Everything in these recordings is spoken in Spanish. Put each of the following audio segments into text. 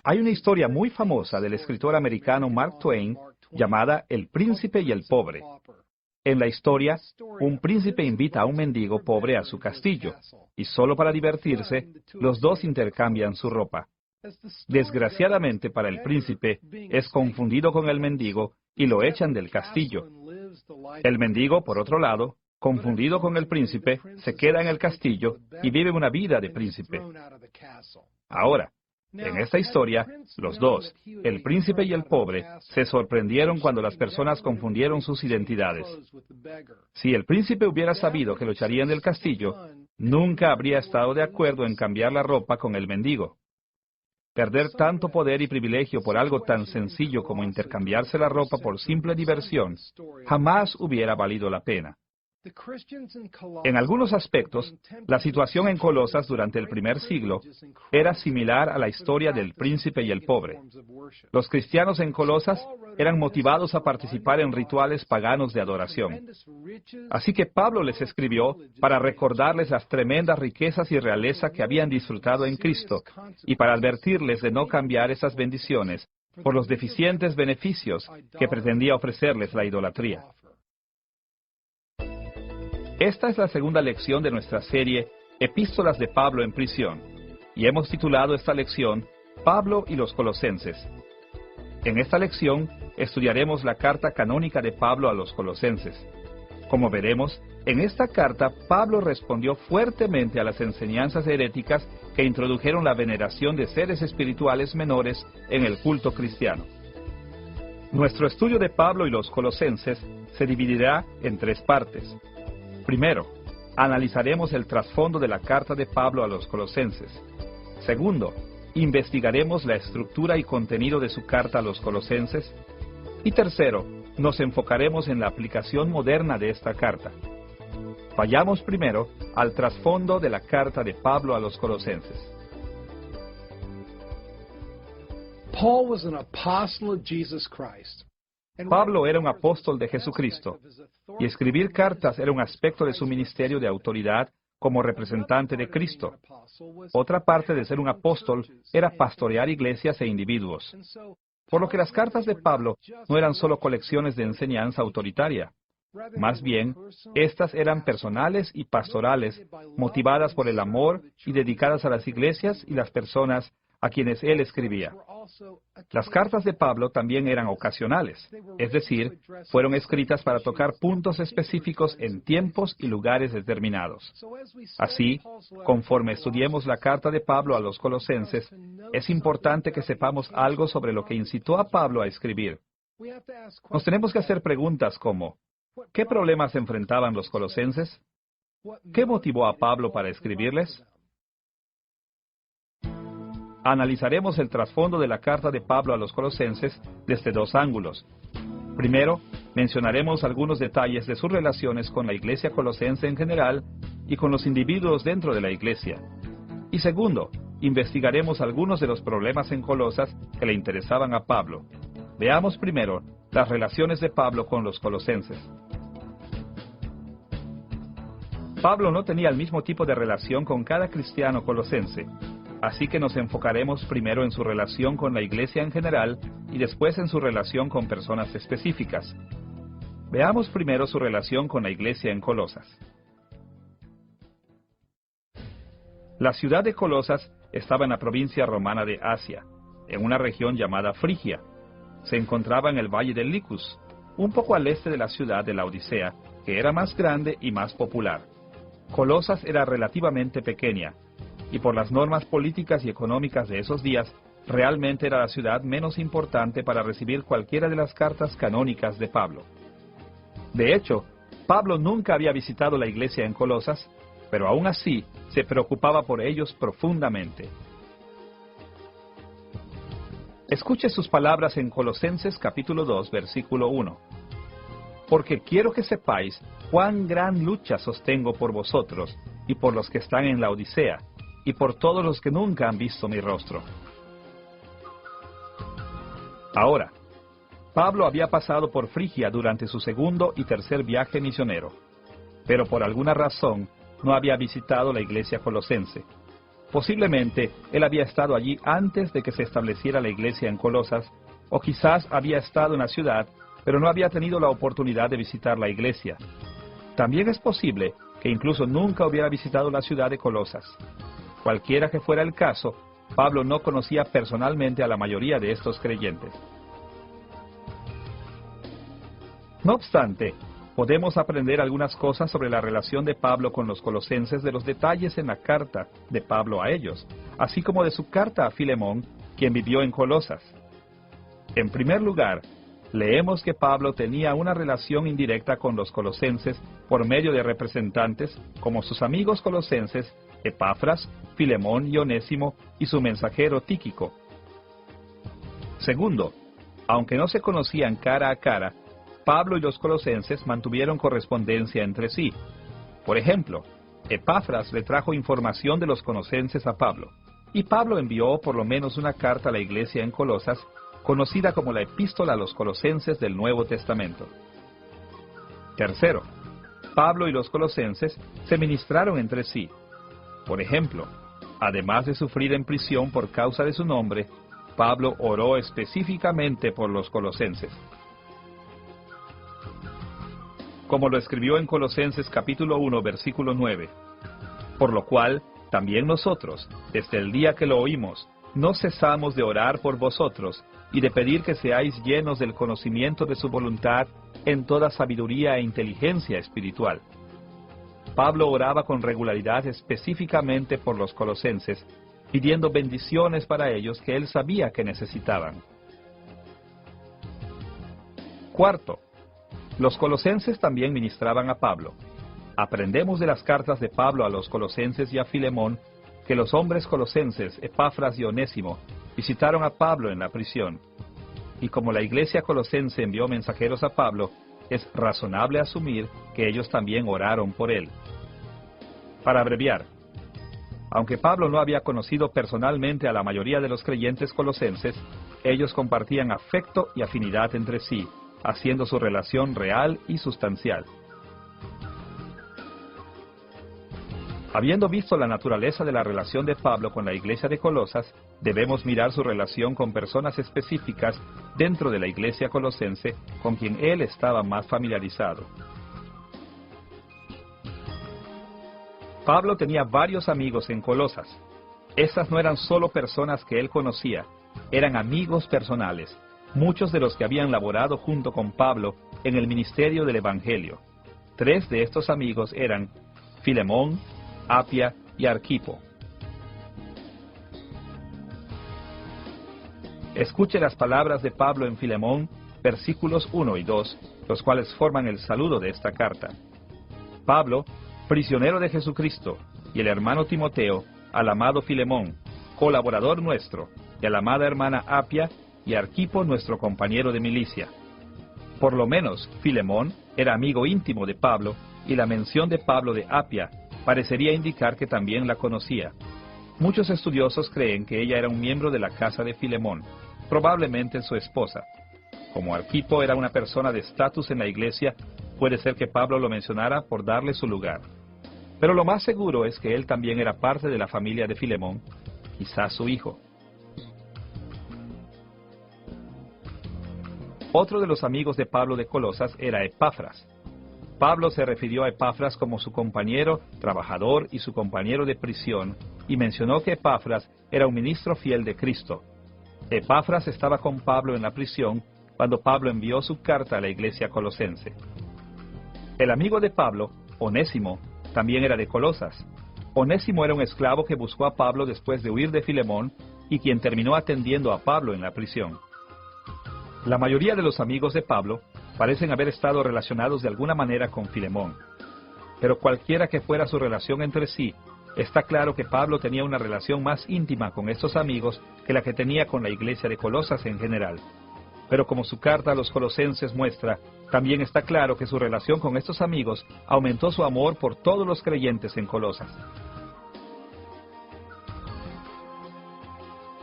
Hay una historia muy famosa del escritor americano Mark Twain llamada El príncipe y el pobre. En la historia, un príncipe invita a un mendigo pobre a su castillo, y solo para divertirse, los dos intercambian su ropa. Desgraciadamente para el príncipe, es confundido con el mendigo y lo echan del castillo. El mendigo, por otro lado, confundido con el príncipe, se queda en el castillo y vive una vida de príncipe. Ahora, en esta historia, los dos, el príncipe y el pobre, se sorprendieron cuando las personas confundieron sus identidades. Si el príncipe hubiera sabido que lo echarían del castillo, nunca habría estado de acuerdo en cambiar la ropa con el mendigo. Perder tanto poder y privilegio por algo tan sencillo como intercambiarse la ropa por simple diversión, jamás hubiera valido la pena. En algunos aspectos, la situación en Colosas durante el primer siglo era similar a la historia del príncipe y el pobre. Los cristianos en Colosas eran motivados a participar en rituales paganos de adoración. Así que Pablo les escribió para recordarles las tremendas riquezas y realeza que habían disfrutado en Cristo y para advertirles de no cambiar esas bendiciones por los deficientes beneficios que pretendía ofrecerles la idolatría. Esta es la segunda lección de nuestra serie Epístolas de Pablo en prisión, y hemos titulado esta lección Pablo y los Colosenses. En esta lección estudiaremos la carta canónica de Pablo a los Colosenses. Como veremos, en esta carta Pablo respondió fuertemente a las enseñanzas heréticas que introdujeron la veneración de seres espirituales menores en el culto cristiano. Nuestro estudio de Pablo y los Colosenses se dividirá en tres partes. Primero, analizaremos el trasfondo de la carta de Pablo a los Colosenses. Segundo, investigaremos la estructura y contenido de su carta a los Colosenses. Y tercero, nos enfocaremos en la aplicación moderna de esta carta. Vayamos primero al trasfondo de la carta de Pablo a los Colosenses. Pablo era un apóstol de Jesucristo, y escribir cartas era un aspecto de su ministerio de autoridad como representante de Cristo. Otra parte de ser un apóstol era pastorear iglesias e individuos. Por lo que las cartas de Pablo no eran solo colecciones de enseñanza autoritaria. Más bien, estas eran personales y pastorales, motivadas por el amor y dedicadas a las iglesias y las personas a quienes él escribía. Las cartas de Pablo también eran ocasionales, es decir, fueron escritas para tocar puntos específicos en tiempos y lugares determinados. Así, conforme estudiemos la carta de Pablo a los Colosenses, es importante que sepamos algo sobre lo que incitó a Pablo a escribir. Nos tenemos que hacer preguntas como, ¿qué problemas enfrentaban los colosenses? ¿Qué motivó a Pablo para escribirles? Analizaremos el trasfondo de la carta de Pablo a los Colosenses desde dos ángulos. Primero, mencionaremos algunos detalles de sus relaciones con la iglesia colosense en general y con los individuos dentro de la iglesia. Y segundo, investigaremos algunos de los problemas en Colosas que le interesaban a Pablo. Veamos primero las relaciones de Pablo con los colosenses. Pablo no tenía el mismo tipo de relación con cada cristiano colosense. Así que nos enfocaremos primero en su relación con la iglesia en general y después en su relación con personas específicas. Veamos primero su relación con la iglesia en Colosas. La ciudad de Colosas estaba en la provincia romana de Asia, en una región llamada Frigia. Se encontraba en el valle del Licus, un poco al este de la ciudad de la Odisea, que era más grande y más popular. Colosas era relativamente pequeña, y por las normas políticas y económicas de esos días, realmente era la ciudad menos importante para recibir cualquiera de las cartas canónicas de Pablo. De hecho, Pablo nunca había visitado la iglesia en Colosas, pero aún así se preocupaba por ellos profundamente. Escuche sus palabras en Colosenses capítulo 2, versículo 1. Porque quiero que sepáis cuán gran lucha sostengo por vosotros y por los que están en la Odisea, y por todos los que nunca han visto mi rostro. Ahora, Pablo había pasado por Frigia durante su segundo y tercer viaje misionero, pero por alguna razón no había visitado la iglesia colosense. Posiblemente él había estado allí antes de que se estableciera la iglesia en Colosas, o quizás había estado en la ciudad, pero no había tenido la oportunidad de visitar la iglesia. También es posible que incluso nunca hubiera visitado la ciudad de Colosas. Cualquiera que fuera el caso, Pablo no conocía personalmente a la mayoría de estos creyentes. No obstante, podemos aprender algunas cosas sobre la relación de Pablo con los colosenses de los detalles en la carta de Pablo a ellos, así como de su carta a Filemón, quien vivió en Colosas. En primer lugar, leemos que Pablo tenía una relación indirecta con los colosenses por medio de representantes como sus amigos colosenses, Epafras, Filemón y Onésimo, y su mensajero Tíquico. Segundo, aunque no se conocían cara a cara, Pablo y los colosenses mantuvieron correspondencia entre sí. Por ejemplo, Epafras le trajo información de los colosenses a Pablo, y Pablo envió por lo menos una carta a la iglesia en Colosas, conocida como la Epístola a los Colosenses del Nuevo Testamento. Tercero, Pablo y los colosenses se ministraron entre sí. Por ejemplo, además de sufrir en prisión por causa de su nombre, Pablo oró específicamente por los colosenses. Como lo escribió en Colosenses capítulo 1, versículo 9. Por lo cual, también nosotros, desde el día que lo oímos, no cesamos de orar por vosotros y de pedir que seáis llenos del conocimiento de su voluntad en toda sabiduría e inteligencia espiritual. Pablo oraba con regularidad específicamente por los colosenses, pidiendo bendiciones para ellos que él sabía que necesitaban. Cuarto, los colosenses también ministraban a Pablo. Aprendemos de las cartas de Pablo a los colosenses y a Filemón que los hombres colosenses, Epafras y Onésimo, visitaron a Pablo en la prisión. Y como la iglesia colosense envió mensajeros a Pablo, es razonable asumir que ellos también oraron por él. Para abreviar, aunque Pablo no había conocido personalmente a la mayoría de los creyentes colosenses, ellos compartían afecto y afinidad entre sí, haciendo su relación real y sustancial. Habiendo visto la naturaleza de la relación de Pablo con la iglesia de Colosas, debemos mirar su relación con personas específicas dentro de la iglesia colosense con quien él estaba más familiarizado. Pablo tenía varios amigos en Colosas. Estas no eran solo personas que él conocía, eran amigos personales, muchos de los que habían laborado junto con Pablo en el ministerio del Evangelio. 3 de estos amigos eran Filemón, Apia y Arquipo. Escuche las palabras de Pablo en Filemón, versículos 1 y 2, los cuales forman el saludo de esta carta. Pablo, prisionero de Jesucristo, y el hermano Timoteo, al amado Filemón, colaborador nuestro, y a la amada hermana Apia, y Arquipo, nuestro compañero de milicia. Por lo menos, Filemón era amigo íntimo de Pablo, y la mención de Pablo de Apia parecería indicar que también la conocía. Muchos estudiosos creen que ella era un miembro de la casa de Filemón, probablemente su esposa. Como Arquipo era una persona de estatus en la iglesia, puede ser que Pablo lo mencionara por darle su lugar. Pero lo más seguro es que él también era parte de la familia de Filemón, quizás su hijo. Otro de los amigos de Pablo de Colosas era Epafras. Pablo se refirió a Epafras como su compañero, trabajador y su compañero de prisión, y mencionó que Epafras era un ministro fiel de Cristo. Epafras estaba con Pablo en la prisión cuando Pablo envió su carta a la iglesia colosense. El amigo de Pablo, Onésimo, también era de Colosas. Onésimo era un esclavo que buscó a Pablo después de huir de Filemón y quien terminó atendiendo a Pablo en la prisión. La mayoría de los amigos de Pablo parecen haber estado relacionados de alguna manera con Filemón. Pero cualquiera que fuera su relación entre sí, está claro que Pablo tenía una relación más íntima con estos amigos que la que tenía con la iglesia de Colosas en general. Pero como su carta a los colosenses muestra, también está claro que su relación con estos amigos aumentó su amor por todos los creyentes en Colosas.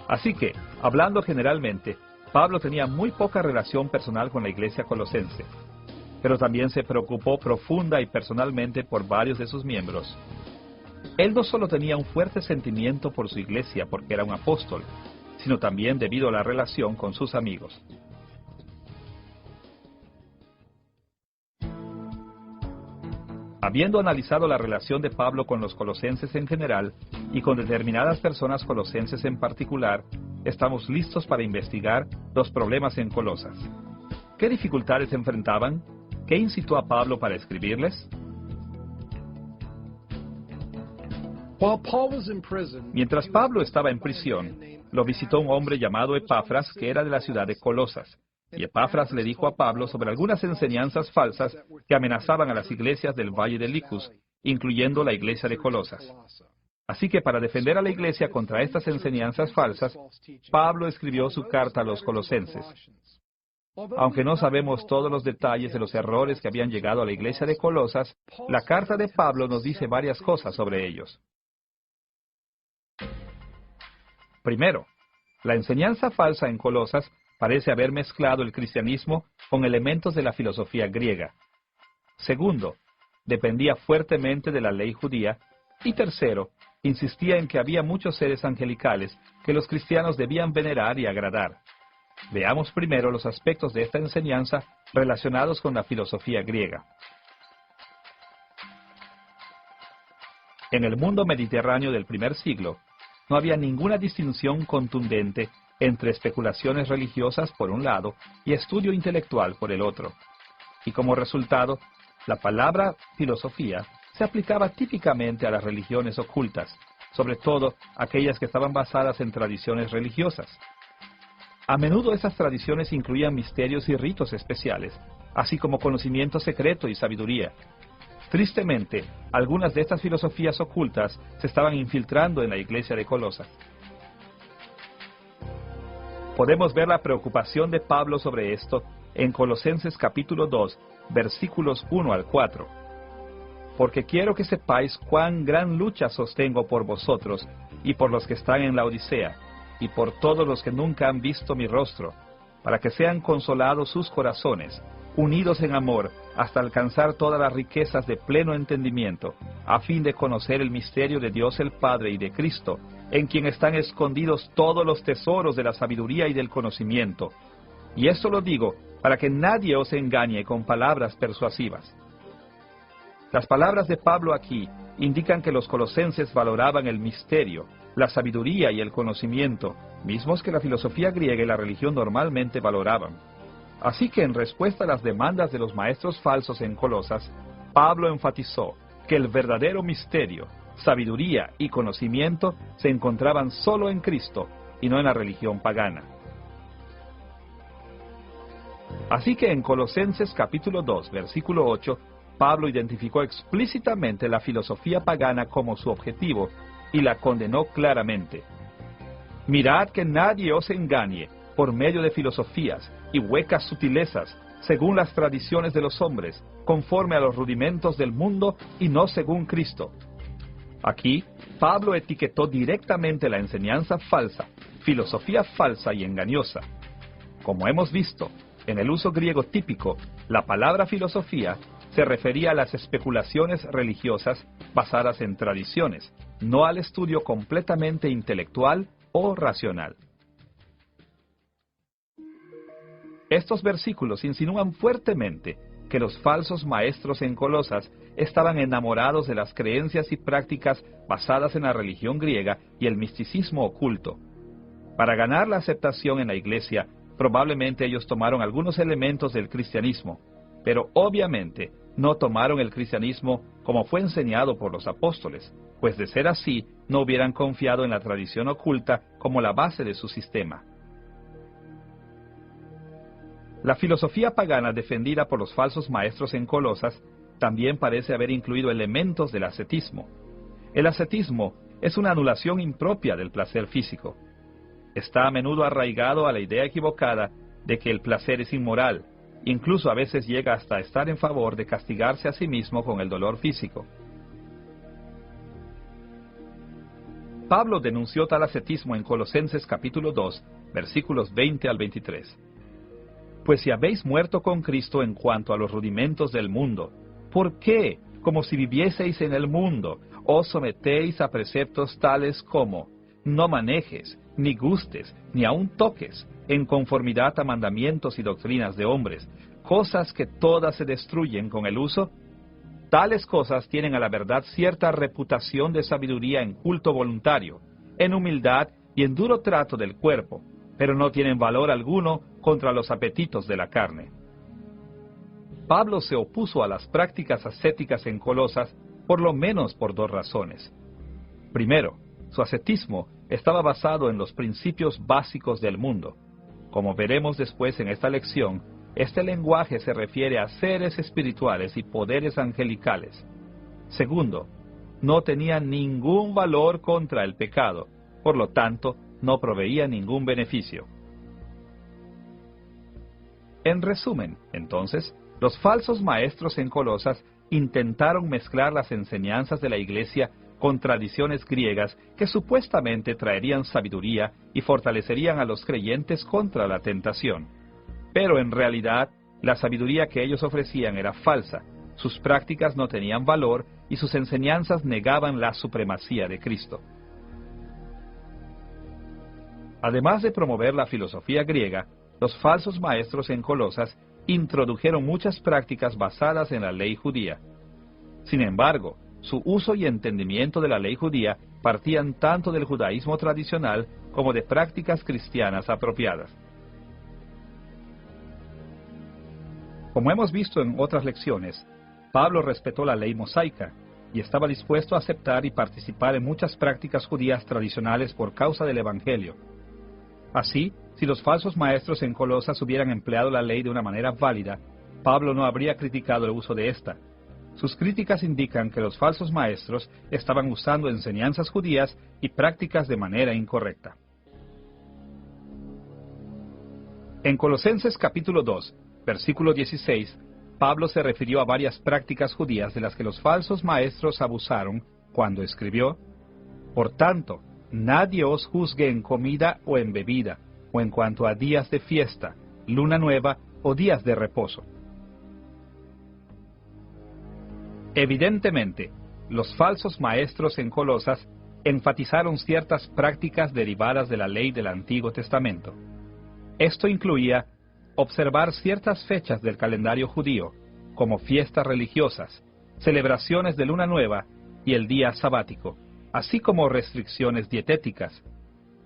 Así que, hablando generalmente, Pablo tenía muy poca relación personal con la iglesia colosense, pero también se preocupó profunda y personalmente por varios de sus miembros. Él no solo tenía un fuerte sentimiento por su iglesia porque era un apóstol, sino también debido a la relación con sus amigos. Habiendo analizado la relación de Pablo con los colosenses en general y con determinadas personas colosenses en particular, estamos listos para investigar los problemas en Colosas. ¿Qué dificultades enfrentaban? ¿Qué incitó a Pablo para escribirles? Mientras Pablo estaba en prisión, lo visitó un hombre llamado Epafras, que era de la ciudad de Colosas. Y Epafras le dijo a Pablo sobre algunas enseñanzas falsas que amenazaban a las iglesias del Valle de Licus, incluyendo la iglesia de Colosas. Así que para defender a la iglesia contra estas enseñanzas falsas, Pablo escribió su carta a los colosenses. Aunque no sabemos todos los detalles de los errores que habían llegado a la iglesia de Colosas, la carta de Pablo nos dice varias cosas sobre ellos. Primero, la enseñanza falsa en Colosas parece haber mezclado el cristianismo con elementos de la filosofía griega. Segundo, dependía fuertemente de la ley judía. Y tercero, insistía en que había muchos seres angelicales que los cristianos debían venerar y agradar. Veamos primero los aspectos de esta enseñanza relacionados con la filosofía griega. En el mundo mediterráneo del primer siglo, no había ninguna distinción contundente entre especulaciones religiosas por un lado y estudio intelectual por el otro. Y como resultado, la palabra filosofía se aplicaba típicamente a las religiones ocultas, sobre todo aquellas que estaban basadas en tradiciones religiosas. A menudo esas tradiciones incluían misterios y ritos especiales, así como conocimiento secreto y sabiduría. Tristemente, algunas de estas filosofías ocultas se estaban infiltrando en la iglesia de Colosas. Podemos ver la preocupación de Pablo sobre esto en Colosenses capítulo 2, versículos 1 al 4. Porque quiero que sepáis cuán gran lucha sostengo por vosotros y por los que están en la Odisea, y por todos los que nunca han visto mi rostro, para que sean consolados sus corazones, unidos en amor, hasta alcanzar todas las riquezas de pleno entendimiento, a fin de conocer el misterio de Dios el Padre y de Cristo, en quien están escondidos todos los tesoros de la sabiduría y del conocimiento. Y esto lo digo para que nadie os engañe con palabras persuasivas. Las palabras de Pablo aquí indican que los colosenses valoraban el misterio, la sabiduría y el conocimiento, mismos que la filosofía griega y la religión normalmente valoraban. Así que en respuesta a las demandas de los maestros falsos en Colosas, Pablo enfatizó que el verdadero misterio, sabiduría y conocimiento se encontraban solo en Cristo y no en la religión pagana. Así que en Colosenses capítulo 2, versículo 8, Pablo identificó explícitamente la filosofía pagana como su objetivo y la condenó claramente. Mirad que nadie os engañe por medio de filosofías y huecas sutilezas, según las tradiciones de los hombres, conforme a los rudimentos del mundo y no según Cristo. Aquí, Pablo etiquetó directamente la enseñanza falsa, filosofía falsa y engañosa. Como hemos visto, en el uso griego típico, la palabra filosofía se refería a las especulaciones religiosas basadas en tradiciones, no al estudio completamente intelectual o racional. Estos versículos insinúan fuertemente que los falsos maestros en Colosas estaban enamorados de las creencias y prácticas basadas en la religión griega y el misticismo oculto. Para ganar la aceptación en la iglesia, probablemente ellos tomaron algunos elementos del cristianismo, pero obviamente no tomaron el cristianismo como fue enseñado por los apóstoles, pues de ser así, no hubieran confiado en la tradición oculta como la base de su sistema. La filosofía pagana defendida por los falsos maestros en Colosas también parece haber incluido elementos del ascetismo. El ascetismo es una anulación impropia del placer físico. Está a menudo arraigado a la idea equivocada de que el placer es inmoral, incluso a veces llega hasta estar en favor de castigarse a sí mismo con el dolor físico. Pablo denunció tal ascetismo en Colosenses capítulo 2, versículos 20 al 23. Pues si habéis muerto con Cristo en cuanto a los rudimentos del mundo, ¿por qué, como si vivieseis en el mundo, os sometéis a preceptos tales como: no manejes, ni gustes, ni aun toques, en conformidad a mandamientos y doctrinas de hombres, cosas que todas se destruyen con el uso. Tales cosas tienen a la verdad cierta reputación de sabiduría en culto voluntario, en humildad y en duro trato del cuerpo, pero no tienen valor alguno contra los apetitos de la carne. Pablo se opuso a las prácticas ascéticas en Colosas por lo menos por dos razones. Primero, su ascetismo estaba basado en los principios básicos del mundo. Como veremos después en esta lección, este lenguaje se refiere a seres espirituales y poderes angelicales. Segundo, no tenía ningún valor contra el pecado, por lo tanto, no proveía ningún beneficio. En resumen, entonces, los falsos maestros en Colosas intentaron mezclar las enseñanzas de la Iglesia con tradiciones griegas que supuestamente traerían sabiduría y fortalecerían a los creyentes contra la tentación. Pero en realidad, la sabiduría que ellos ofrecían era falsa, sus prácticas no tenían valor y sus enseñanzas negaban la supremacía de Cristo. Además de promover la filosofía griega, los falsos maestros en Colosas introdujeron muchas prácticas basadas en la ley judía. Sin embargo, su uso y entendimiento de la ley judía partían tanto del judaísmo tradicional como de prácticas cristianas apropiadas. Como hemos visto en otras lecciones, Pablo respetó la ley mosaica y estaba dispuesto a aceptar y participar en muchas prácticas judías tradicionales por causa del Evangelio. Así, si los falsos maestros en Colosas hubieran empleado la ley de una manera válida, Pablo no habría criticado el uso de esta. Sus críticas indican que los falsos maestros estaban usando enseñanzas judías y prácticas de manera incorrecta. En Colosenses capítulo 2, versículo 16, Pablo se refirió a varias prácticas judías de las que los falsos maestros abusaron cuando escribió: Por tanto, nadie os juzgue en comida o en bebida, o en cuanto a días de fiesta, luna nueva o días de reposo. Evidentemente, los falsos maestros en Colosas enfatizaron ciertas prácticas derivadas de la ley del Antiguo Testamento. Esto incluía observar ciertas fechas del calendario judío, como fiestas religiosas, celebraciones de luna nueva y el día sabático, así como restricciones dietéticas.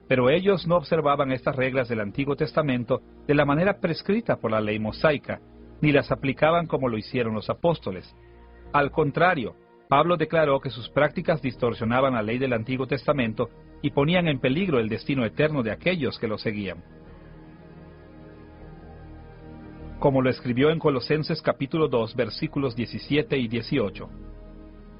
Pero ellos no observaban estas reglas del Antiguo Testamento de la manera prescrita por la ley mosaica, ni las aplicaban como lo hicieron los apóstoles. Al contrario, Pablo declaró que sus prácticas distorsionaban la ley del Antiguo Testamento y ponían en peligro el destino eterno de aquellos que lo seguían. Como lo escribió en Colosenses capítulo 2, versículos 17 y 18.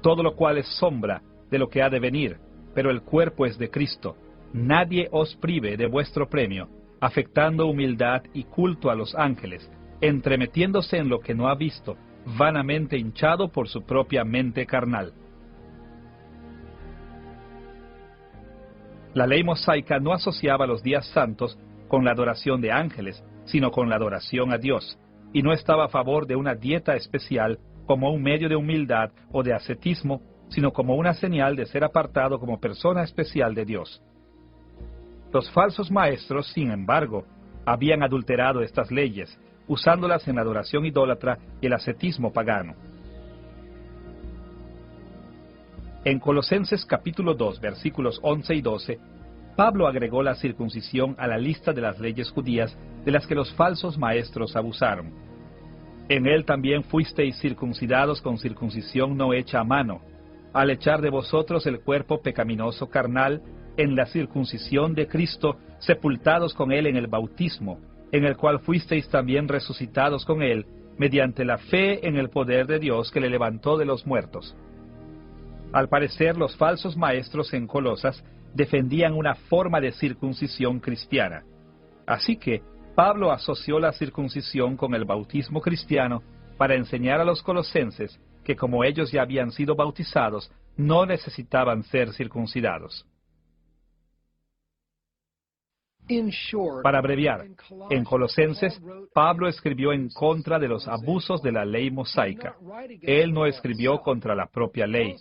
Todo lo cual es sombra de lo que ha de venir, pero el cuerpo es de Cristo. Nadie os prive de vuestro premio, afectando humildad y culto a los ángeles, entremetiéndose en lo que no ha visto, vanamente hinchado por su propia mente carnal. La ley mosaica no asociaba los días santos con la adoración de ángeles, sino con la adoración a Dios, y no estaba a favor de una dieta especial como un medio de humildad o de ascetismo, sino como una señal de ser apartado como persona especial de Dios. Los falsos maestros, sin embargo, habían adulterado estas leyes, usándolas en la adoración idólatra y el ascetismo pagano. En Colosenses capítulo 2, versículos 11 y 12, Pablo agregó la circuncisión a la lista de las leyes judías de las que los falsos maestros abusaron. En él también fuisteis circuncidados con circuncisión no hecha a mano, al echar de vosotros el cuerpo pecaminoso carnal en la circuncisión de Cristo, sepultados con él en el bautismo, en el cual fuisteis también resucitados con él, mediante la fe en el poder de Dios que le levantó de los muertos. Al parecer, los falsos maestros en Colosas defendían una forma de circuncisión cristiana. Así que Pablo asoció la circuncisión con el bautismo cristiano para enseñar a los colosenses que como ellos ya habían sido bautizados, no necesitaban ser circuncidados. Para abreviar, en Colosenses, Pablo escribió en contra de los abusos de la ley mosaica. Él no escribió contra la propia ley.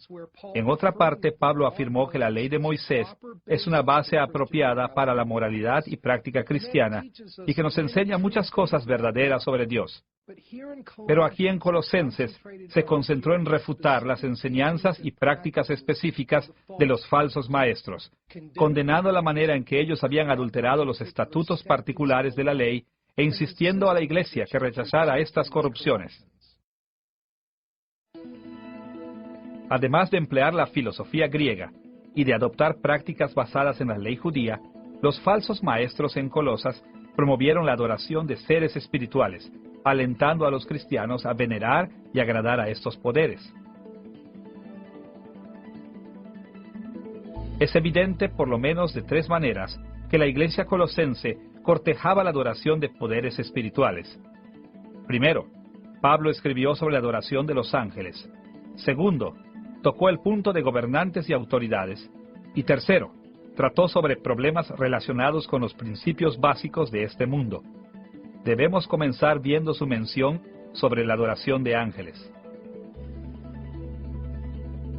En otra parte, Pablo afirmó que la ley de Moisés es una base apropiada para la moralidad y práctica cristiana y que nos enseña muchas cosas verdaderas sobre Dios. Pero aquí en Colosenses se concentró en refutar las enseñanzas y prácticas específicas de los falsos maestros, condenando la manera en que ellos habían adulterado los estatutos particulares de la ley e insistiendo a la Iglesia que rechazara estas corrupciones. Además de emplear la filosofía griega y de adoptar prácticas basadas en la ley judía, los falsos maestros en Colosas promovieron la adoración de seres espirituales, alentando a los cristianos a venerar y agradar a estos poderes. Es evidente, por lo menos de tres maneras, que la iglesia colosense cortejaba la adoración de poderes espirituales. Primero, Pablo escribió sobre la adoración de los ángeles. Segundo, tocó el punto de gobernantes y autoridades. Y tercero, trató sobre problemas relacionados con los principios básicos de este mundo. Debemos comenzar viendo su mención sobre la adoración de ángeles.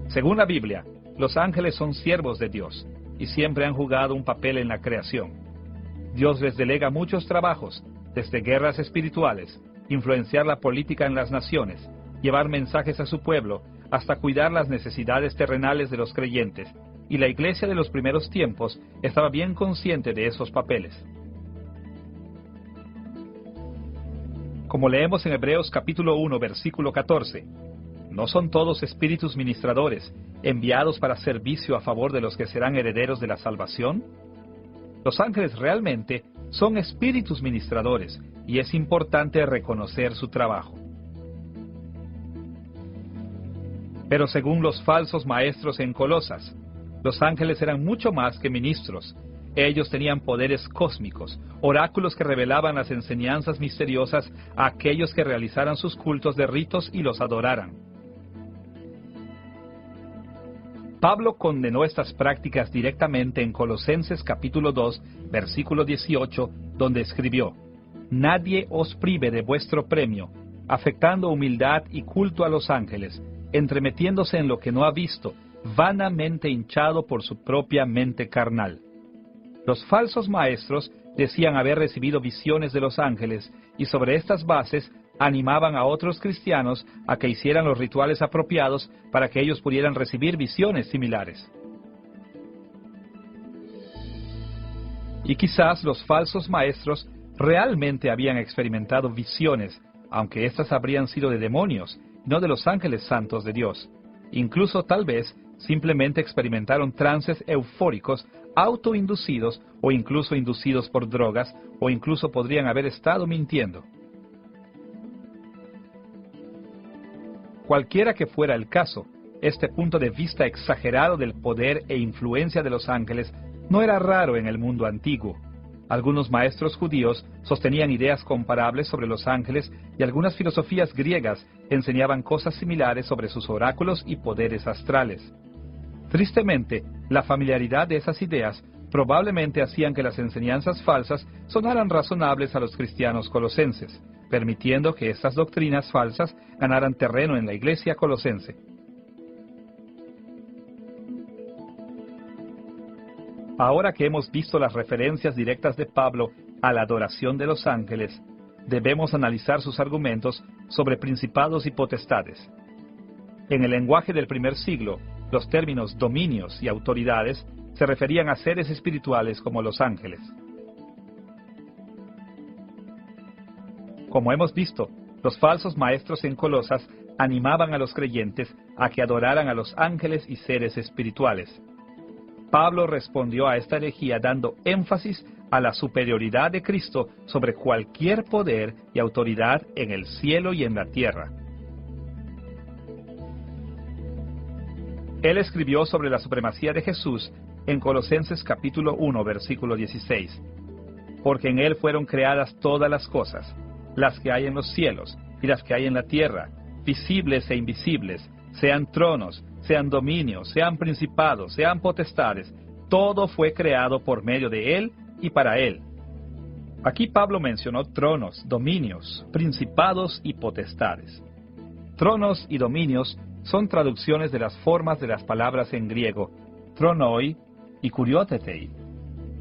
Según la Biblia, los ángeles son siervos de Dios y siempre han jugado un papel en la creación. Dios les delega muchos trabajos, desde guerras espirituales, influenciar la política en las naciones, llevar mensajes a su pueblo, hasta cuidar las necesidades terrenales de los creyentes, y la iglesia de los primeros tiempos estaba bien consciente de esos papeles. Como leemos en Hebreos capítulo 1, versículo 14, ¿no son todos espíritus ministradores, enviados para servicio a favor de los que serán herederos de la salvación? Los ángeles realmente son espíritus ministradores, y es importante reconocer su trabajo. Pero según los falsos maestros en Colosas, los ángeles eran mucho más que ministros. Ellos tenían poderes cósmicos, oráculos que revelaban las enseñanzas misteriosas a aquellos que realizaran sus cultos de ritos y los adoraran. Pablo condenó estas prácticas directamente en Colosenses capítulo 2, versículo 18, donde escribió: «Nadie os prive de vuestro premio, afectando humildad y culto a los ángeles, entremetiéndose en lo que no ha visto, vanamente hinchado por su propia mente carnal». Los falsos maestros decían haber recibido visiones de los ángeles y sobre estas bases animaban a otros cristianos a que hicieran los rituales apropiados para que ellos pudieran recibir visiones similares. Y quizás los falsos maestros realmente habían experimentado visiones, aunque éstas habrían sido de demonios, no de los ángeles santos de Dios. Incluso tal vez simplemente experimentaron trances eufóricos, autoinducidos o incluso inducidos por drogas, o incluso podrían haber estado mintiendo. Cualquiera que fuera el caso, este punto de vista exagerado del poder e influencia de los ángeles no era raro en el mundo antiguo. Algunos maestros judíos sostenían ideas comparables sobre los ángeles y algunas filosofías griegas enseñaban cosas similares sobre sus oráculos y poderes astrales. Tristemente, la familiaridad de esas ideas probablemente hacían que las enseñanzas falsas sonaran razonables a los cristianos colosenses, permitiendo que estas doctrinas falsas ganaran terreno en la iglesia colosense. Ahora que hemos visto las referencias directas de Pablo a la adoración de los ángeles, debemos analizar sus argumentos sobre principados y potestades. En el lenguaje del primer siglo, los términos dominios y autoridades se referían a seres espirituales como los ángeles. Como hemos visto, los falsos maestros en Colosas animaban a los creyentes a que adoraran a los ángeles y seres espirituales. Pablo respondió a esta herejía dando énfasis a la superioridad de Cristo sobre cualquier poder y autoridad en el cielo y en la tierra. Él escribió sobre la supremacía de Jesús en Colosenses capítulo 1, versículo 16. Porque en Él fueron creadas todas las cosas, las que hay en los cielos y las que hay en la tierra, visibles e invisibles, sean tronos, sean dominios, sean principados, sean potestades, todo fue creado por medio de Él y para Él. Aquí Pablo mencionó tronos, dominios, principados y potestades. Tronos y dominios son traducciones de las formas de las palabras en griego, tronoi y kuriotei.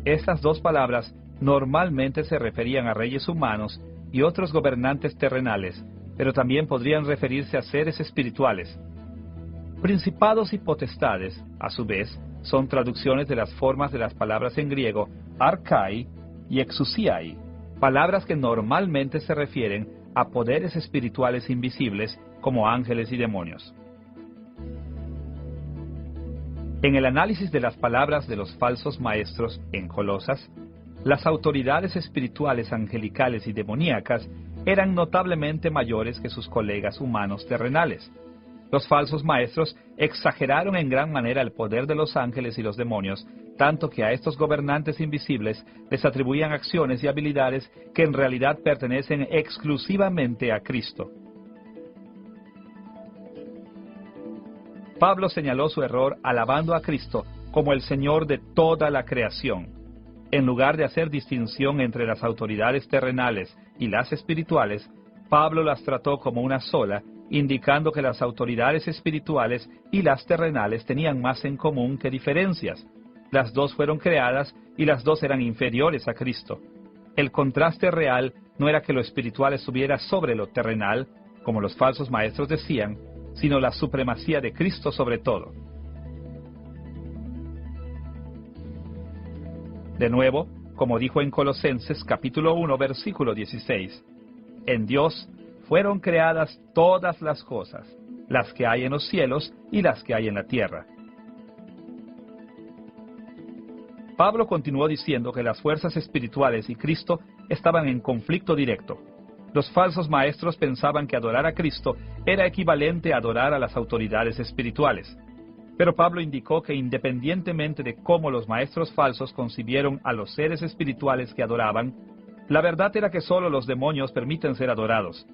Estas dos palabras normalmente se referían a reyes humanos y otros gobernantes terrenales, pero también podrían referirse a seres espirituales. Principados y potestades, a su vez, son traducciones de las formas de las palabras en griego arkai y exousiai, palabras que normalmente se refieren a poderes espirituales invisibles como ángeles y demonios. En el análisis de las palabras de los falsos maestros en Colosas, las autoridades espirituales angelicales y demoníacas eran notablemente mayores que sus colegas humanos terrenales. Los falsos maestros exageraron en gran manera el poder de los ángeles y los demonios, tanto que a estos gobernantes invisibles les atribuían acciones y habilidades que en realidad pertenecen exclusivamente a Cristo. Pablo señaló su error alabando a Cristo como el Señor de toda la creación. En lugar de hacer distinción entre las autoridades terrenales y las espirituales, Pablo las trató como una sola, indicando que las autoridades espirituales y las terrenales tenían más en común que diferencias. Las dos fueron creadas y las dos eran inferiores a Cristo. El contraste real no era que lo espiritual estuviera sobre lo terrenal, como los falsos maestros decían, sino la supremacía de Cristo sobre todo. De nuevo, como dijo en Colosenses capítulo 1, versículo 16, en Dios fueron creadas todas las cosas, las que hay en los cielos y las que hay en la tierra. Pablo continuó diciendo que las fuerzas espirituales y Cristo estaban en conflicto directo. Los falsos maestros pensaban que adorar a Cristo era equivalente a adorar a las autoridades espirituales. Pero Pablo indicó que independientemente de cómo los maestros falsos concibieron a los seres espirituales que adoraban, la verdad era que solo los demonios permiten ser adorados.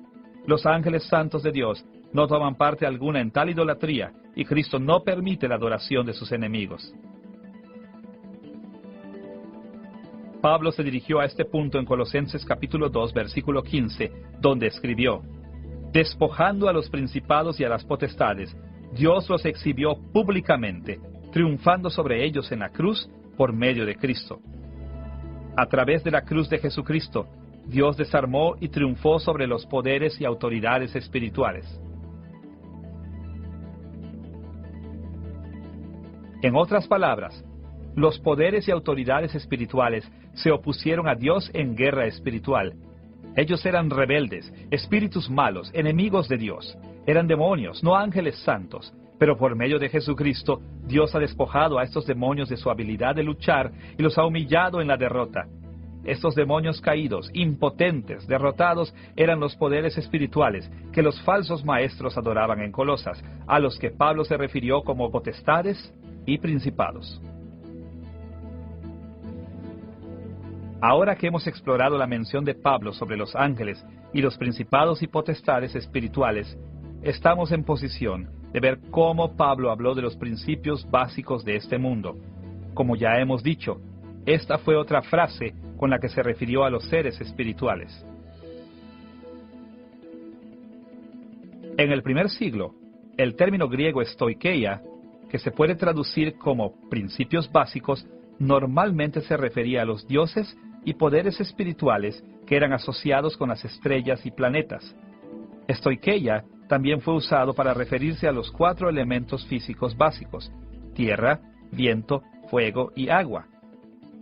Los ángeles santos de Dios no toman parte alguna en tal idolatría, y Cristo no permite la adoración de sus enemigos. Pablo se dirigió a este punto en Colosenses capítulo 2, versículo 15, donde escribió: despojando a los principados y a las potestades, Dios los exhibió públicamente, triunfando sobre ellos en la cruz por medio de Cristo. A través de la cruz de Jesucristo, Dios desarmó y triunfó sobre los poderes y autoridades espirituales. En otras palabras, los poderes y autoridades espirituales se opusieron a Dios en guerra espiritual. Ellos eran rebeldes, espíritus malos, enemigos de Dios. Eran demonios, no ángeles santos. Pero por medio de Jesucristo, Dios ha despojado a estos demonios de su habilidad de luchar y los ha humillado en la derrota. Estos demonios caídos, impotentes, derrotados, eran los poderes espirituales que los falsos maestros adoraban en Colosas, a los que Pablo se refirió como potestades y principados. Ahora que hemos explorado la mención de Pablo sobre los ángeles y los principados y potestades espirituales, estamos en posición de ver cómo Pablo habló de los principios básicos de este mundo. Como ya hemos dicho, esta fue otra frase con la que se refirió a los seres espirituales. En el primer siglo, el término griego estoikeia, que se puede traducir como principios básicos, normalmente se refería a los dioses y poderes espirituales que eran asociados con las estrellas y planetas. Estoikeia también fue usado para referirse a los 4 elementos físicos básicos: tierra, viento, fuego y agua.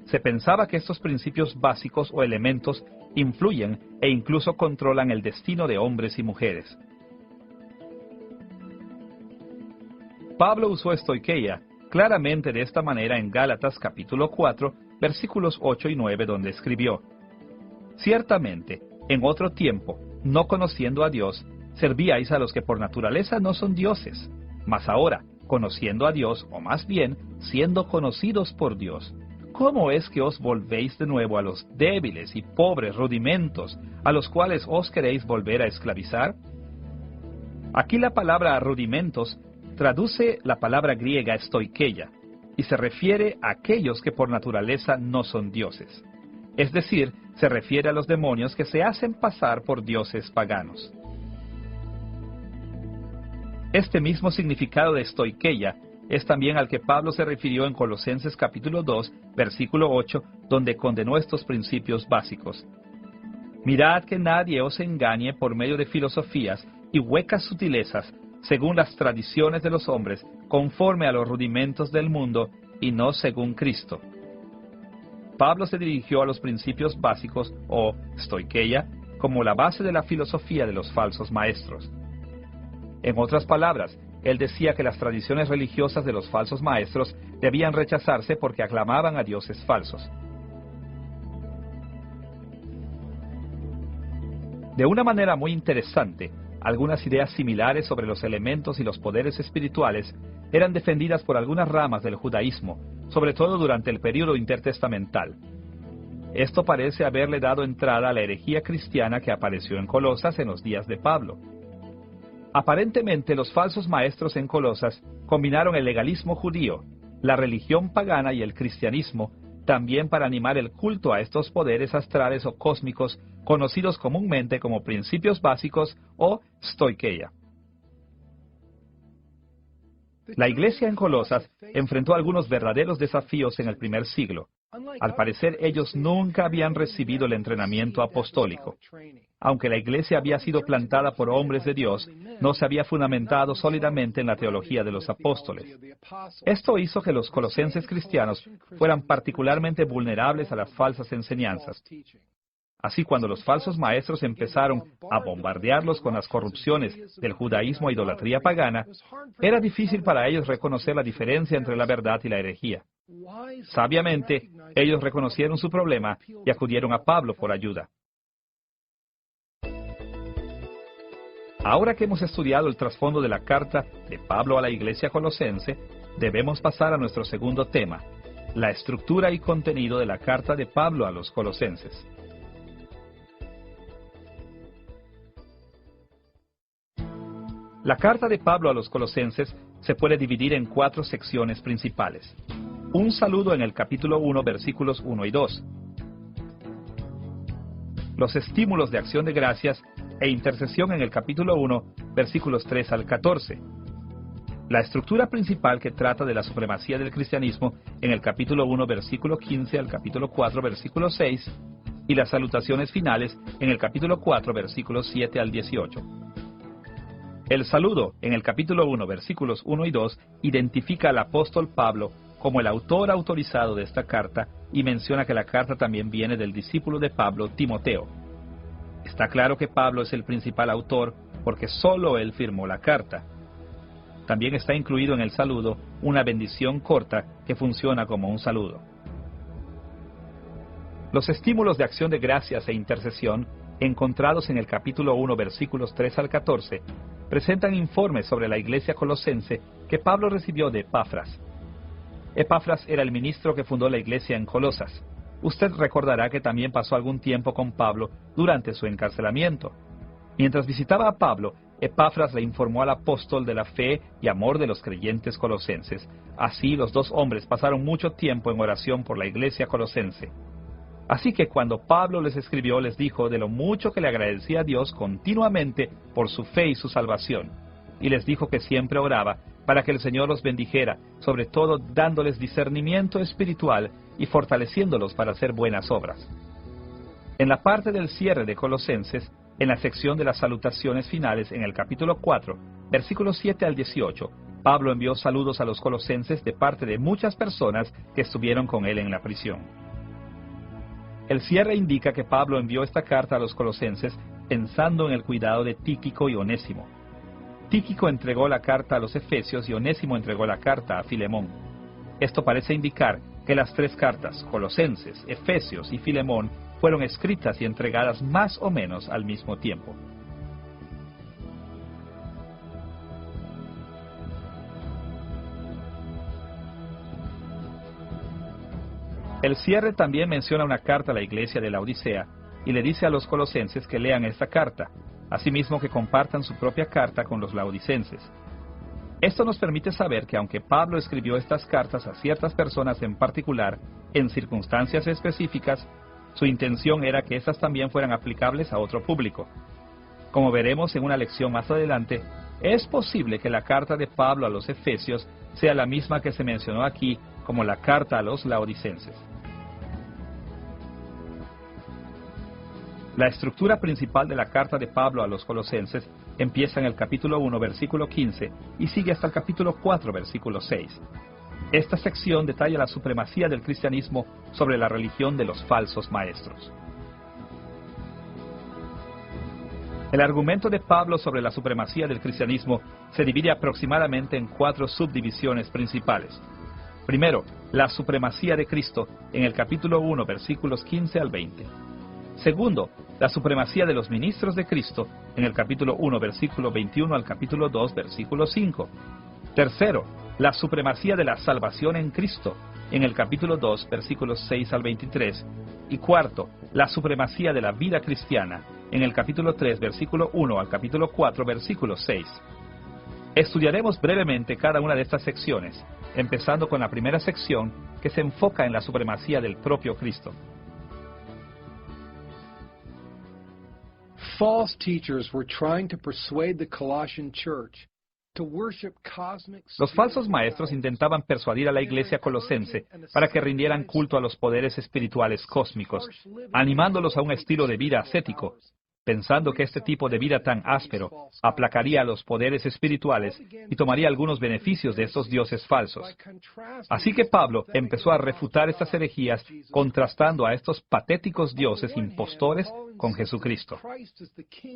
Se pensaba que estos principios básicos o elementos influyen e incluso controlan el destino de hombres y mujeres. Pablo usó estoikeia claramente de esta manera en Gálatas capítulo 4, versículos 8 y 9, donde escribió: ciertamente, en otro tiempo, no conociendo a Dios, servíais a los que por naturaleza no son dioses, mas ahora, conociendo a Dios, o más bien, siendo conocidos por Dios, ¿cómo es que os volvéis de nuevo a los débiles y pobres rudimentos, a los cuales os queréis volver a esclavizar? Aquí la palabra rudimentos traduce la palabra griega estoikeia, y se refiere a aquellos que por naturaleza no son dioses. Es decir, se refiere a los demonios que se hacen pasar por dioses paganos. Este mismo significado de stoicheia es también al que Pablo se refirió en Colosenses capítulo 2, versículo 8, donde condenó estos principios básicos. Mirad que nadie os engañe por medio de filosofías y huecas sutilezas, según las tradiciones de los hombres, conforme a los rudimentos del mundo, y no según Cristo. Pablo se dirigió a los principios básicos, o stoicheia, como la base de la filosofía de los falsos maestros. En otras palabras, él decía que las tradiciones religiosas de los falsos maestros debían rechazarse porque aclamaban a dioses falsos. De una manera muy interesante, algunas ideas similares sobre los elementos y los poderes espirituales eran defendidas por algunas ramas del judaísmo, sobre todo durante el período intertestamental. Esto parece haberle dado entrada a la herejía cristiana que apareció en Colosas en los días de Pablo. Aparentemente, los falsos maestros en Colosas combinaron el legalismo judío, la religión pagana y el cristianismo, también para animar el culto a estos poderes astrales o cósmicos, conocidos comúnmente como principios básicos o stoicheia. La iglesia en Colosas enfrentó algunos verdaderos desafíos en el primer siglo. Al parecer, ellos nunca habían recibido el entrenamiento apostólico. Aunque la iglesia había sido plantada por hombres de Dios, no se había fundamentado sólidamente en la teología de los apóstoles. Esto hizo que los colosenses cristianos fueran particularmente vulnerables a las falsas enseñanzas. Así, cuando los falsos maestros empezaron a bombardearlos con las corrupciones del judaísmo e idolatría pagana, era difícil para ellos reconocer la diferencia entre la verdad y la herejía. Sabiamente, ellos reconocieron su problema y acudieron a Pablo por ayuda. Ahora que hemos estudiado el trasfondo de la carta de Pablo a la iglesia colosense, debemos pasar a nuestro segundo tema, la estructura y contenido de la carta de Pablo a los colosenses. La carta de Pablo a los colosenses se puede dividir en 4 secciones principales. Un saludo en el capítulo 1, versículos 1 y 2. Los estímulos de acción de gracias e intercesión en el capítulo 1, versículos 3 al 14. La estructura principal que trata de la supremacía del cristianismo en el capítulo 1, versículo 15 al capítulo 4, versículo 6, y las salutaciones finales en el capítulo 4, versículos 7 al 18. El saludo en el capítulo 1, versículos 1 y 2, identifica al apóstol Pablo como el autor autorizado de esta carta y menciona que la carta también viene del discípulo de Pablo, Timoteo. Está claro que Pablo es el principal autor porque solo él firmó la carta. También está incluido en el saludo una bendición corta que funciona como un saludo. Los estímulos de acción de gracias e intercesión, encontrados en el capítulo 1, versículos 3 al 14, presentan informes sobre la iglesia colosense que Pablo recibió de Epafras. Epafras era el ministro que fundó la iglesia en Colosas. Usted recordará que también pasó algún tiempo con Pablo durante su encarcelamiento. Mientras visitaba a Pablo, Epafras le informó al apóstol de la fe y amor de los creyentes colosenses. Así, los dos hombres pasaron mucho tiempo en oración por la iglesia colosense. Así que cuando Pablo les escribió, les dijo de lo mucho que le agradecía a Dios continuamente por su fe y su salvación. Y les dijo que siempre oraba para que el Señor los bendijera, sobre todo dándoles discernimiento espiritual y fortaleciéndolos para hacer buenas obras. En la parte del cierre de Colosenses, en la sección de las salutaciones finales en el capítulo 4, versículos 7 al 18, Pablo envió saludos a los colosenses de parte de muchas personas que estuvieron con él en la prisión. El cierre indica que Pablo envió esta carta a los colosenses pensando en el cuidado de Tíquico y Onésimo. Tíquico entregó la carta a los efesios y Onésimo entregó la carta a Filemón. Esto parece indicar que las 3 cartas, Colosenses, Efesios y Filemón, fueron escritas y entregadas más o menos al mismo tiempo. El cierre también menciona una carta a la iglesia de la Odisea y le dice a los colosenses que lean esta carta, asimismo que compartan su propia carta con los laodicenses. Esto nos permite saber que aunque Pablo escribió estas cartas a ciertas personas en particular, en circunstancias específicas, Su intención era que estas también fueran aplicables a otro público. Como veremos en una lección más adelante, es posible que la carta de Pablo a los Efesios sea la misma que se mencionó aquí como la carta a los Laodicenses. La estructura principal de la carta de Pablo a los Colosenses empieza en el capítulo 1, versículo 15, y sigue hasta el capítulo 4, versículo 6. Esta sección detalla la supremacía del cristianismo sobre la religión de los falsos maestros. El argumento de Pablo sobre la supremacía del cristianismo se divide aproximadamente en 4 subdivisiones principales. Primero, la supremacía de Cristo en el capítulo 1, versículos 15 al 20. Segundo, la supremacía de los ministros de Cristo en el capítulo 1, versículo 21 al capítulo 2, versículo 5. Tercero, la supremacía de la salvación en Cristo en el capítulo 2, versículos 6 al 23. Y cuarto, la supremacía de la vida cristiana en el capítulo 3, versículo 1 al capítulo 4, versículo 6. Estudiaremos brevemente cada una de estas secciones, empezando con la primera sección que se enfoca en la supremacía del propio Cristo. False teachers were trying to persuade the Colossian church to worship cosmic. Los falsos maestros intentaban persuadir a la iglesia colosense para que rindieran culto a los poderes espirituales cósmicos, animándolos a un estilo de vida ascético, pensando que este tipo de vida tan áspero aplacaría a los poderes espirituales y tomaría algunos beneficios de estos dioses falsos. Así que Pablo empezó a refutar estas herejías contrastando a estos patéticos dioses impostores con Jesucristo.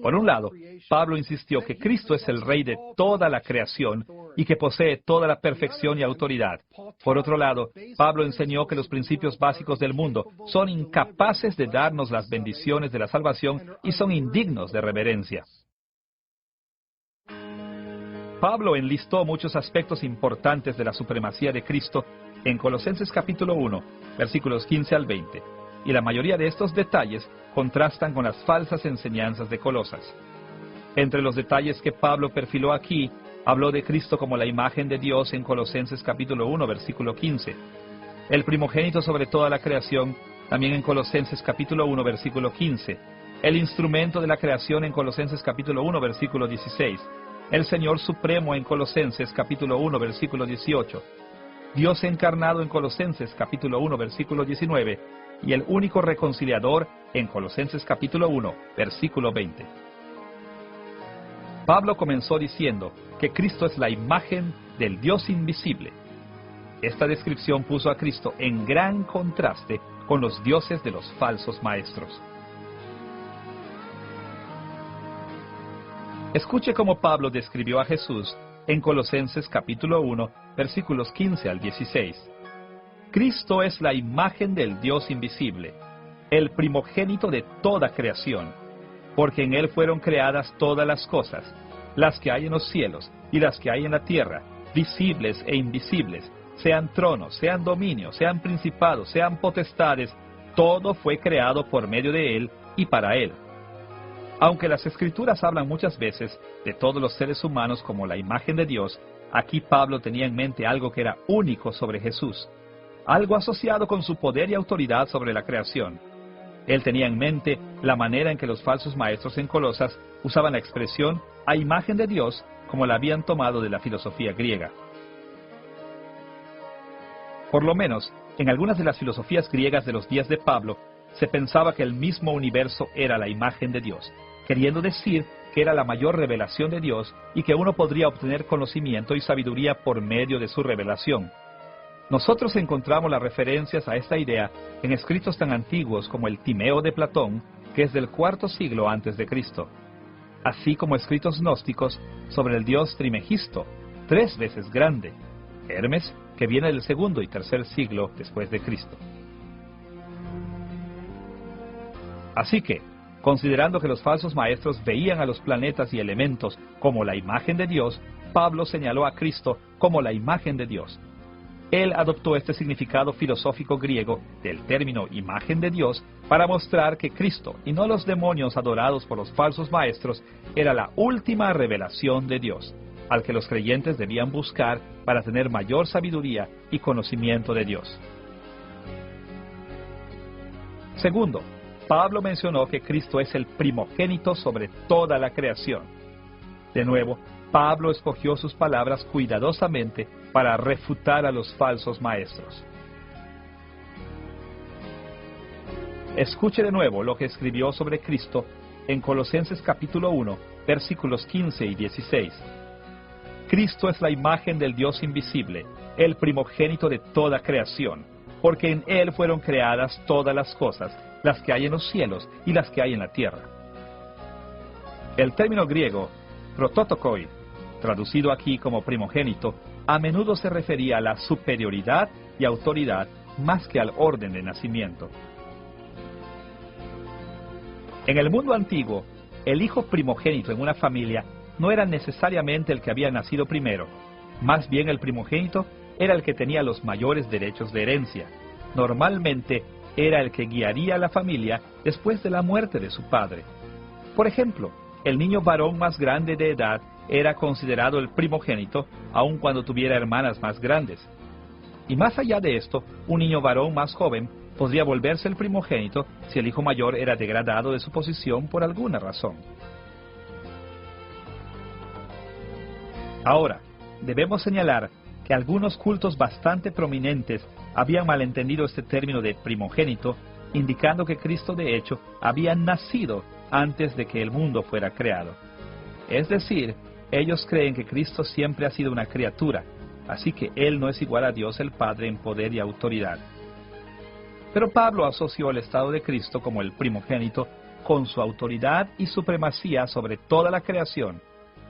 Por un lado, Pablo insistió que Cristo es el Rey de toda la creación y que posee toda la perfección y autoridad. Por otro lado, Pablo enseñó que los principios básicos del mundo son incapaces de darnos las bendiciones de la salvación y son indignos de reverencia. Pablo enlistó muchos aspectos importantes de la supremacía de Cristo en Colosenses capítulo 1, versículos 15 al 20, y la mayoría de estos detalles contrastan con las falsas enseñanzas de Colosas. Entre los detalles que Pablo perfiló aquí, habló de Cristo como la imagen de Dios en Colosenses capítulo 1, versículo 15, el primogénito sobre toda la creación, también en Colosenses capítulo 1, versículo 15, el instrumento de la creación en Colosenses capítulo 1, versículo 16, el Señor Supremo en Colosenses capítulo 1, versículo 18, Dios encarnado en Colosenses capítulo 1, versículo 19, y el único reconciliador en Colosenses capítulo 1, versículo 20. Pablo comenzó diciendo que Cristo es la imagen del Dios invisible. Esta descripción puso a Cristo en gran contraste con los dioses de los falsos maestros. Escuche cómo Pablo describió a Jesús en Colosenses capítulo 1, versículos 15 al 16. Cristo es la imagen del Dios invisible, el primogénito de toda creación, porque en Él fueron creadas todas las cosas, las que hay en los cielos y las que hay en la tierra, visibles e invisibles, sean tronos, sean dominios, sean principados, sean potestades, todo fue creado por medio de Él y para Él. Aunque las Escrituras hablan muchas veces de todos los seres humanos como la imagen de Dios, aquí Pablo tenía en mente algo que era único sobre Jesús, algo asociado con su poder y autoridad sobre la creación. Él tenía en mente la manera en que los falsos maestros en Colosas usaban la expresión a imagen de Dios como la habían tomado de la filosofía griega. Por lo menos, en algunas de las filosofías griegas de los días de Pablo, se pensaba que el mismo universo era la imagen de Dios, queriendo decir que era la mayor revelación de Dios y que uno podría obtener conocimiento y sabiduría por medio de su revelación. Nosotros encontramos las referencias a esta idea en escritos tan antiguos como el Timeo de Platón, que es del IV siglo antes de Cristo, así como escritos gnósticos sobre el dios Trimegisto, 3 veces grande, Hermes, que viene del segundo y tercer siglo después de Cristo. Así que, considerando que los falsos maestros veían a los planetas y elementos como la imagen de Dios, Pablo señaló a Cristo como la imagen de Dios. Él adoptó este significado filosófico griego del término imagen de Dios para mostrar que Cristo, y no los demonios adorados por los falsos maestros, era la última revelación de Dios, al que los creyentes debían buscar para tener mayor sabiduría y conocimiento de Dios. Segundo, Pablo mencionó que Cristo es el primogénito sobre toda la creación. De nuevo, Pablo escogió sus palabras cuidadosamente para refutar a los falsos maestros. Escuche de nuevo lo que escribió sobre Cristo en Colosenses capítulo 1, versículos 15 y 16. Cristo es la imagen del Dios invisible, el primogénito de toda creación, porque en Él fueron creadas todas las cosas, las que hay en los cielos y las que hay en la tierra. El término griego, prototokoi, traducido aquí como primogénito, a menudo se refería a la superioridad y autoridad más que al orden de nacimiento. En el mundo antiguo, el hijo primogénito en una familia no era necesariamente el que había nacido primero. Más bien el primogénito era el que tenía los mayores derechos de herencia. Normalmente era el que guiaría a la familia después de la muerte de su padre. Por ejemplo, el niño varón más grande de edad era considerado el primogénito, aun cuando tuviera hermanas más grandes. Y más allá de esto, un niño varón más joven podría volverse el primogénito si el hijo mayor era degradado de su posición por alguna razón. Ahora, debemos señalar que algunos cultos bastante prominentes habían malentendido este término de primogénito, indicando que Cristo de hecho había nacido antes de que el mundo fuera creado. Es decir, ellos creen que Cristo siempre ha sido una criatura, así que Él no es igual a Dios el Padre en poder y autoridad. Pero Pablo asoció el estado de Cristo como el primogénito con su autoridad y supremacía sobre toda la creación,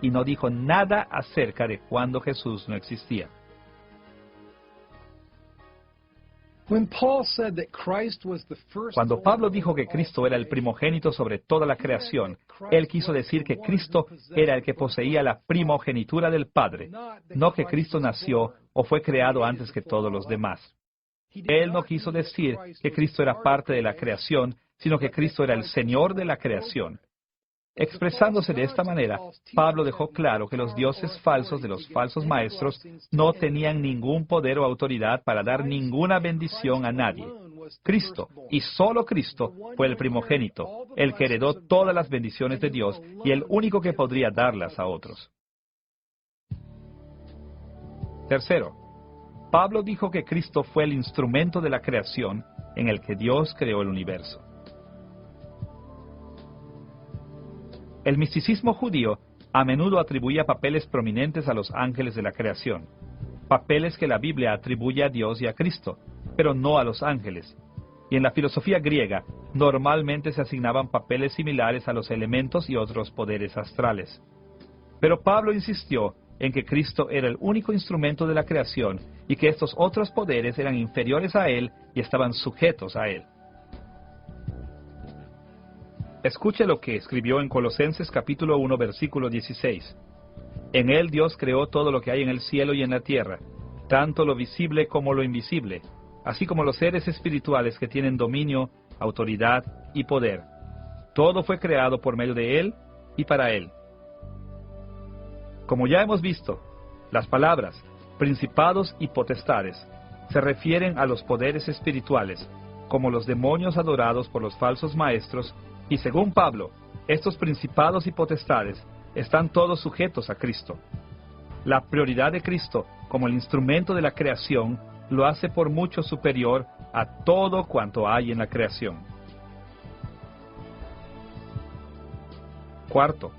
y no dijo nada acerca de cuando Jesús no existía. Cuando Pablo dijo que Cristo era el primogénito sobre toda la creación, él quiso decir que Cristo era el que poseía la primogenitura del Padre, no que Cristo nació o fue creado antes que todos los demás. Él no quiso decir que Cristo era parte de la creación, sino que Cristo era el Señor de la creación. Expresándose de esta manera, Pablo dejó claro que los dioses falsos de los falsos maestros no tenían ningún poder o autoridad para dar ninguna bendición a nadie. Cristo, y solo Cristo, fue el primogénito, el que heredó todas las bendiciones de Dios y el único que podría darlas a otros. Tercero, Pablo dijo que Cristo fue el instrumento de la creación en el que Dios creó el universo. El misticismo judío a menudo atribuía papeles prominentes a los ángeles de la creación, papeles que la Biblia atribuye a Dios y a Cristo, pero no a los ángeles. Y en la filosofía griega, normalmente se asignaban papeles similares a los elementos y otros poderes astrales. Pero Pablo insistió en que Cristo era el único instrumento de la creación y que estos otros poderes eran inferiores a Él y estaban sujetos a Él. Escuche lo que escribió en Colosenses capítulo 1, versículo 16. En Él Dios creó todo lo que hay en el cielo y en la tierra, tanto lo visible como lo invisible, así como los seres espirituales que tienen dominio, autoridad y poder. Todo fue creado por medio de Él y para Él. Como ya hemos visto, las palabras principados y potestades se refieren a los poderes espirituales, como los demonios adorados por los falsos maestros, y según Pablo, estos principados y potestades están todos sujetos a Cristo. La prioridad de Cristo como el instrumento de la creación lo hace por mucho superior a todo cuanto hay en la creación. Cuarto,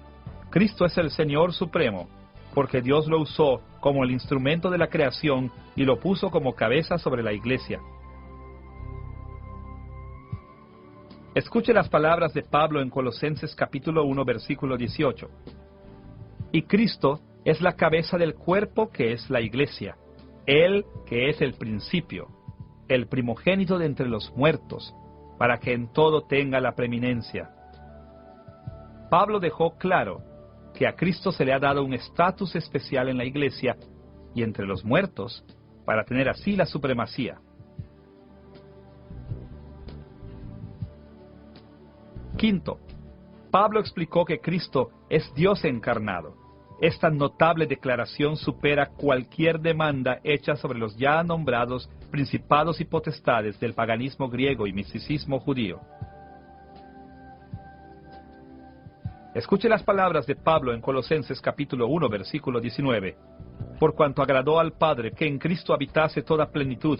Cristo es el Señor Supremo, porque Dios lo usó como el instrumento de la creación y lo puso como cabeza sobre la iglesia. Escuche las palabras de Pablo en Colosenses capítulo 1, versículo 18. Y Cristo es la cabeza del cuerpo que es la iglesia, Él que es el principio, el primogénito de entre los muertos, para que en todo tenga la preeminencia. Pablo dejó claro que a Cristo se le ha dado un estatus especial en la iglesia y entre los muertos, para tener así la supremacía. Quinto, Pablo explicó que Cristo es Dios encarnado. esta notable declaración supera cualquier demanda hecha sobre los ya nombrados principados y potestades del paganismo griego y misticismo judío. Escuche las palabras de Pablo en Colosenses capítulo 1, versículo 19. Por cuanto agradó al Padre que en Cristo habitase toda plenitud,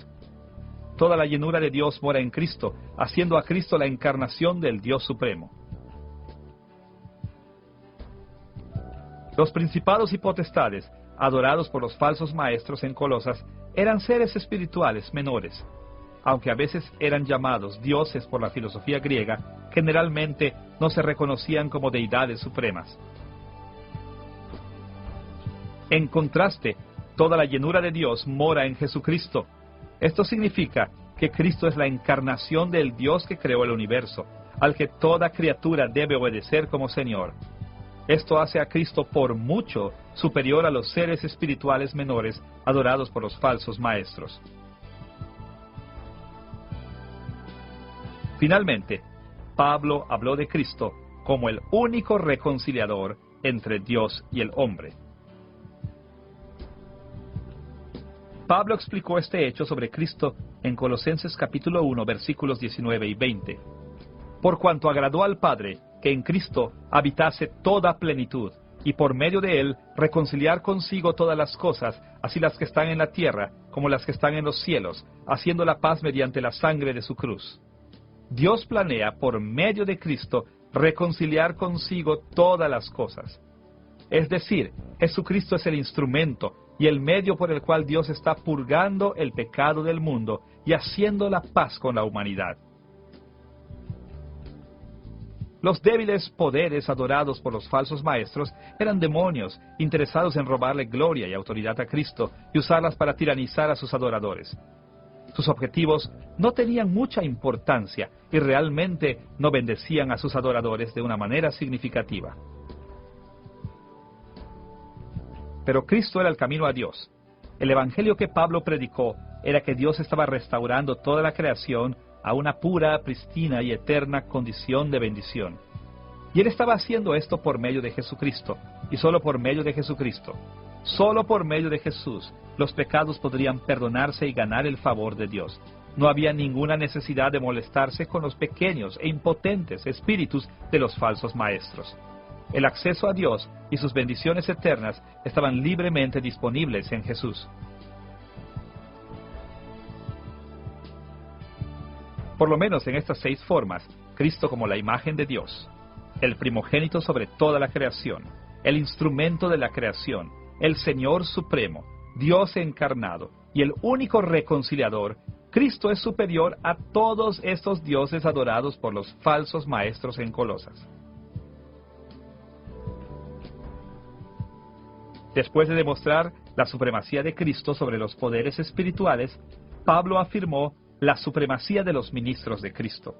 toda la llenura de Dios mora en Cristo, haciendo a Cristo la encarnación del Dios Supremo. Los principados y potestades, adorados por los falsos maestros en Colosas, eran seres espirituales menores. Aunque a veces eran llamados dioses por la filosofía griega, generalmente no se reconocían como deidades supremas. En contraste, toda la llenura de Dios mora en Jesucristo. Esto significa que Cristo es la encarnación del Dios que creó el universo, al que toda criatura debe obedecer como Señor. Esto hace a Cristo por mucho superior a los seres espirituales menores adorados por los falsos maestros. Finalmente, Pablo habló de Cristo como el único reconciliador entre Dios y el hombre. Pablo explicó este hecho sobre Cristo en Colosenses capítulo 1, versículos 19 y 20. Por cuanto agradó al Padre que en Cristo habitase toda plenitud, y por medio de él reconciliar consigo todas las cosas, así las que están en la tierra como las que están en los cielos, haciendo la paz mediante la sangre de su cruz. Dios planea por medio de Cristo reconciliar consigo todas las cosas. Es decir, Jesucristo es el instrumento y el medio por el cual Dios está purgando el pecado del mundo y haciendo la paz con la humanidad. Los débiles poderes adorados por los falsos maestros eran demonios interesados en robarle gloria y autoridad a Cristo y usarlas para tiranizar a sus adoradores. Sus objetivos no tenían mucha importancia y realmente no bendecían a sus adoradores de una manera significativa. Pero Cristo era el camino a Dios. El evangelio que Pablo predicó era que Dios estaba restaurando toda la creación a una pura, pristina y eterna condición de bendición. Y Él estaba haciendo esto por medio de Jesucristo, y solo por medio de Jesucristo. Solo por medio de Jesús, los pecados podrían perdonarse y ganar el favor de Dios. No había ninguna necesidad de molestarse con los pequeños e impotentes espíritus de los falsos maestros. El acceso a Dios y sus bendiciones eternas estaban libremente disponibles en Jesús. Por lo menos en estas 6 formas, Cristo como la imagen de Dios, el primogénito sobre toda la creación, el instrumento de la creación, el Señor Supremo, Dios encarnado y el único reconciliador, Cristo es superior a todos estos dioses adorados por los falsos maestros en Colosas. Después de demostrar la supremacía de Cristo sobre los poderes espirituales, Pablo afirmó la supremacía de los ministros de Cristo.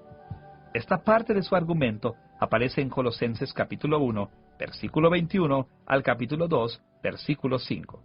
Esta parte de su argumento aparece en Colosenses capítulo 1, versículo 21 al capítulo 2, versículo 5.